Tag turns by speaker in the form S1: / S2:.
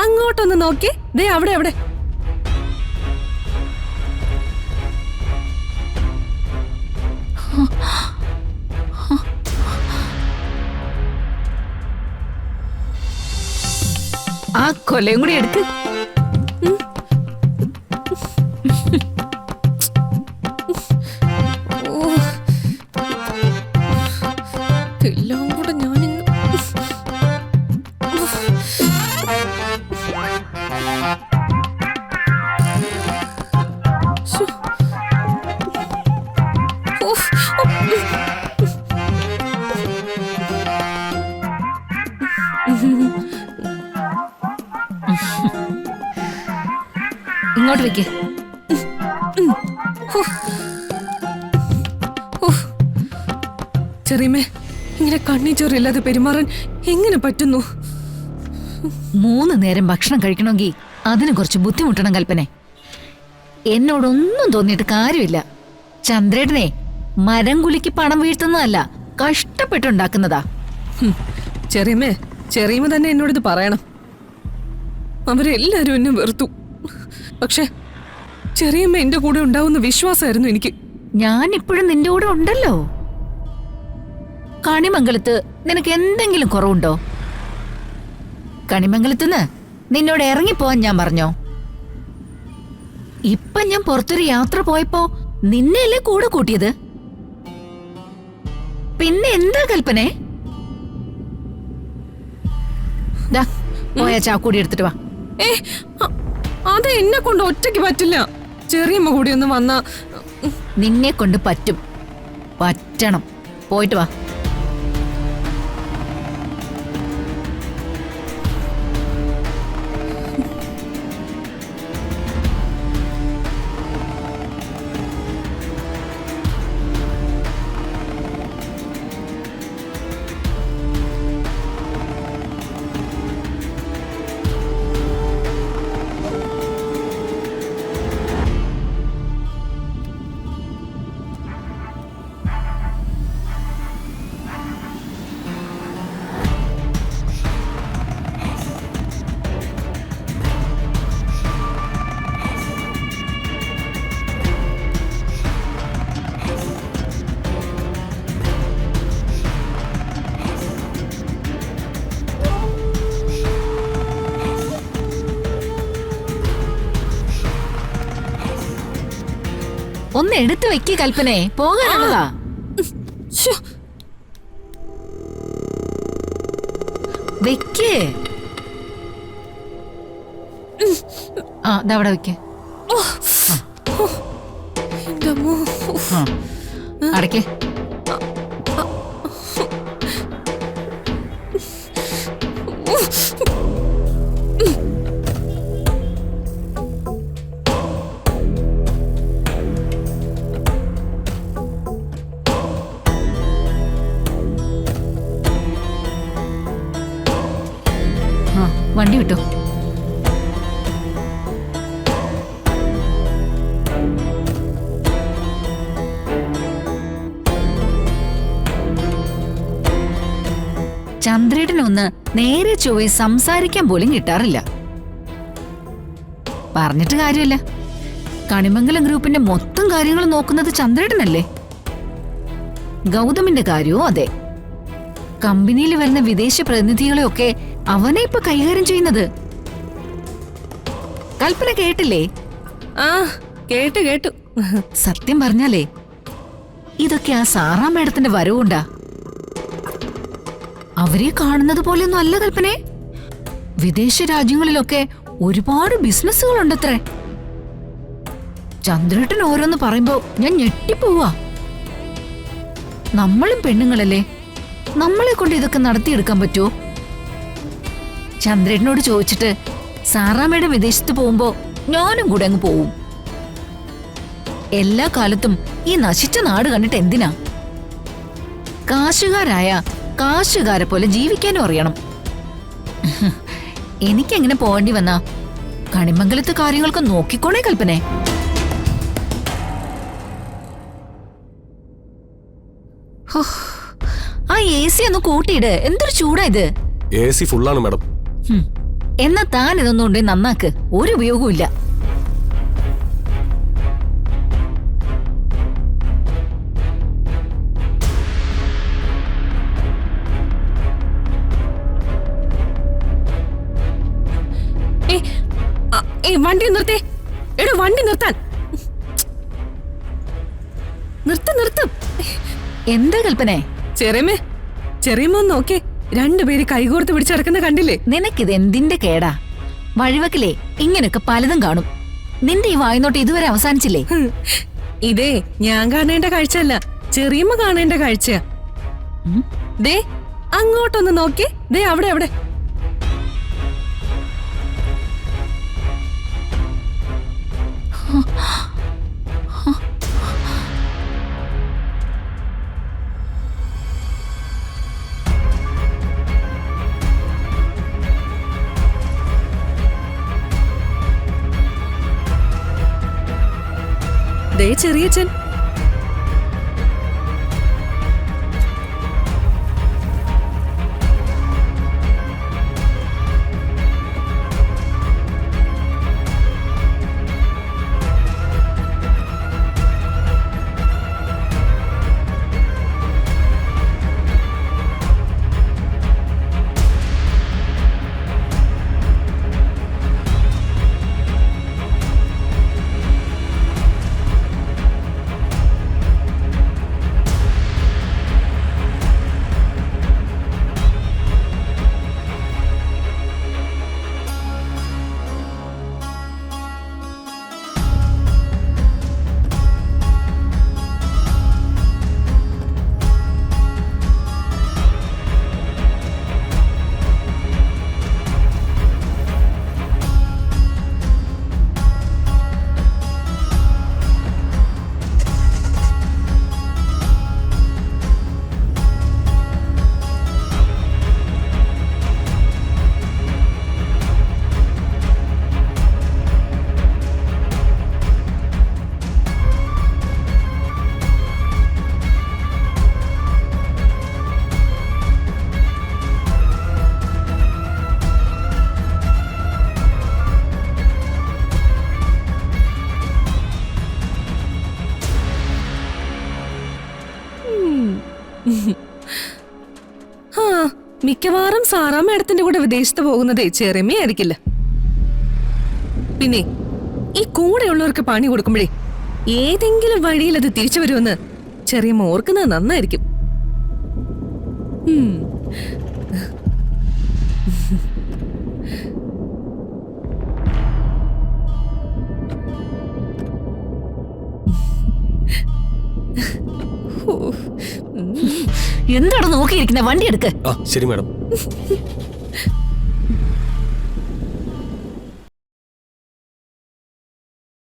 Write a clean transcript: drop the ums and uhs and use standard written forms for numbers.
S1: അങ്ങോട്ടൊന്ന് നോക്കി. ദേ അവിടെ അവിടെ.
S2: ആ കൊലയും കൂടി എടുക്ക്.
S1: എല്ലാം കൂടെ ഞാനിന്ന്
S2: ഇങ്ങോട്ട് വെക്ക്.
S1: ചെറിയമേ, ഇങ്ങനെ കണ്ണിച്ചോറില്ലാതെ പെരുമാറാൻ എങ്ങനെ പറ്റുന്നു?
S2: 3 നേരം ഭക്ഷണം കഴിക്കണമെങ്കിൽ അതിന് കുറച്ച് ബുദ്ധിമുട്ടണം കൽപ്പനെ. എന്നോടൊന്നും തോന്നിയിട്ട് കാര്യമില്ല. ചന്ദ്രേട്ടനെ മരം കുലിക്ക് പണം വീഴ്ത്തുന്നതല്ല, കഷ്ടപ്പെട്ടുണ്ടാക്കുന്നതാ.
S1: ചെറിയമേ, ചെറിയമ തന്നെ എന്നോടിത് പറയണം. അവരെല്ലാരും എന്നെ വെറുത്തു. പക്ഷെ ചെറിയമ്മ എന്റെ കൂടെ ഉണ്ടാവുന്ന വിശ്വാസമായിരുന്നു എനിക്ക്.
S2: ഞാൻ ഇപ്പോഴും നിന്റെ കൂടെ ഉണ്ടല്ലോ. കണിമംഗലത്ത് നിനക്ക് എന്തെങ്കിലും കുറവുണ്ടോ? കണിമംഗലത്തുനിന്ന് നിന്നോട് ഇറങ്ങിപ്പോവാൻ ഞാൻ പറഞ്ഞോ? ഇപ്പൊ ഞാൻ പുറത്തൊരു യാത്ര പോയപ്പോ നിന്നെയല്ലേ കൂടെ കൂട്ടിയത്. പിന്നെ എന്താ കൽപ്പനെ? പോയാ ചാക്കൂടി എടുത്തിട്ട് വാ.
S1: അത് എന്നെ കൊണ്ട് ഒറ്റയ്ക്ക് പറ്റില്ല. ചെറിയമ്മ കൂടി ഒന്ന് വന്നാ.
S2: നിന്നെ കൊണ്ട് പറ്റും, പറ്റണം. പോയിട്ട് വാ. ഒന്ന് എടുത്തു വെക്ക് കൽപ്പനെ, പോകാനുള്ളതാ. വെക്ക്. അവിടെ വെക്ക്. അടയ്ക്ക്. വണ്ടി വിട്ടോ. ചന്ദ്രേട്ടനൊന്ന് നേരെ ചൊവ്വേ സംസാരിക്കാൻ പോലും കിട്ടാറില്ല. പറഞ്ഞിട്ട് കാര്യമില്ല, കണിമംഗലം ഗ്രൂപ്പിന്റെ മൊത്തം കാര്യങ്ങൾ നോക്കുന്നത് ചന്ദ്രേട്ടനല്ലേ. ഗൗതമിന്റെ കാര്യവും അതെ. കമ്പനിയിൽ വരുന്ന വിദേശ പ്രതിനിധികളെയൊക്കെ അവനെ ഇപ്പൊ കൈകാര്യം ചെയ്യുന്നത്. കൽപ്പന കേട്ടില്ലേ?
S1: കേട്ടു.
S2: സത്യം പറഞ്ഞാലേ ഇതൊക്കെ ആ സാറാ മേഡത്തിന്റെ വരവുണ്ടാ. അവരെ കാണുന്നത് പോലെയൊന്നും അല്ല കൽപ്പനെ. വിദേശ രാജ്യങ്ങളിലൊക്കെ ഒരുപാട് ബിസിനസ്സുകളുണ്ടത്രേ. ചന്ദ്രേട്ടൻ ഓരോന്ന് പറയുമ്പോ ഞാൻ ഞെട്ടിപ്പോവാ. നമ്മളും പെണ്ണുങ്ങളല്ലേ, നമ്മളെ കൊണ്ട് ഇതൊക്കെ നടത്തിയെടുക്കാൻ പറ്റുമോ? ചന്ദ്രേട്ടനോട് ചോദിച്ചിട്ട് സാറാമ്മയുടെ വിദേശത്ത് പോകുമ്പോ ഞാനും കൂടെ അങ്ങ് പോവും. എല്ലാ കാലത്തും ഈ നശിച്ച നാട് കണ്ടിട്ട് എന്തിനാ? കാശുകാരായ കാശുകാരെ പോലെ ജീവിക്കാനും അറിയണം. എനിക്കെങ്ങനെ പോകേണ്ടി വന്നാ കണിമംഗലത്തെ കാര്യങ്ങൾക്ക് നോക്കിക്കോണേ കൽപ്പനെ. ആ AC ഒന്ന് കൂട്ടിയിട്. എന്തൊരു ചൂടാ ഇത്.
S3: AC ഫുള്ളാണ് മാഡം.
S2: എന്നാ താൻ ഇതൊന്നും ഉണ്ടെ നന്നാക്ക്. ഒരു ഉപയോഗവും ഇല്ല.
S1: വണ്ടി നിർത്തേ. എടോ വണ്ടി നിർത്താൻ. നിർത്തും.
S2: എന്താ കൽപ്പനെ?
S1: ചെറിയമ്മ നോക്കേ, രണ്ടുപേര് കൈകോർത്ത് പിടിച്ചടക്കുന്ന കണ്ടില്ലേ?
S2: നിനക്കിത് എന്തിന്റെ കേടാ? വഴിവക്കിലേ ഇങ്ങനെയൊക്കെ പലതും കാണും. നിന്റെ ഈ വായ്നോട്ട് ഇതുവരെ അവസാനിച്ചില്ലേ?
S1: ഇതേ ഞാൻ കാണേണ്ട കാഴ്ചയല്ല, ചെറിയമ്മ കാണേണ്ട കാഴ്ചയാ. ദേ അങ്ങോട്ടൊന്ന് നോക്കേ. ദേ അവിടെ. ദേ ചെറിയച്ഛൻ. മിക്കവാറും സാറാ മേഡത്തിന്റെ കൂടെ വിദേശത്ത് പോകുന്നതേ ചെറിയമ്മയായിരിക്കില്ല. പിന്നെ ഈ കൂടെയുള്ളവർക്ക് പണി കൊടുക്കുമ്പോഴേ ഏതെങ്കിലും വഴിയിൽ അത് തിരിച്ചു വരുമെന്ന് ചെറിയമ്മ ഓർക്കുന്നത് നന്നായിരിക്കും.
S2: എന്താണ് നോക്കിയിരിക്കുന്ന? വണ്ടി എടുക്ക്.
S3: ശരി മാഡം.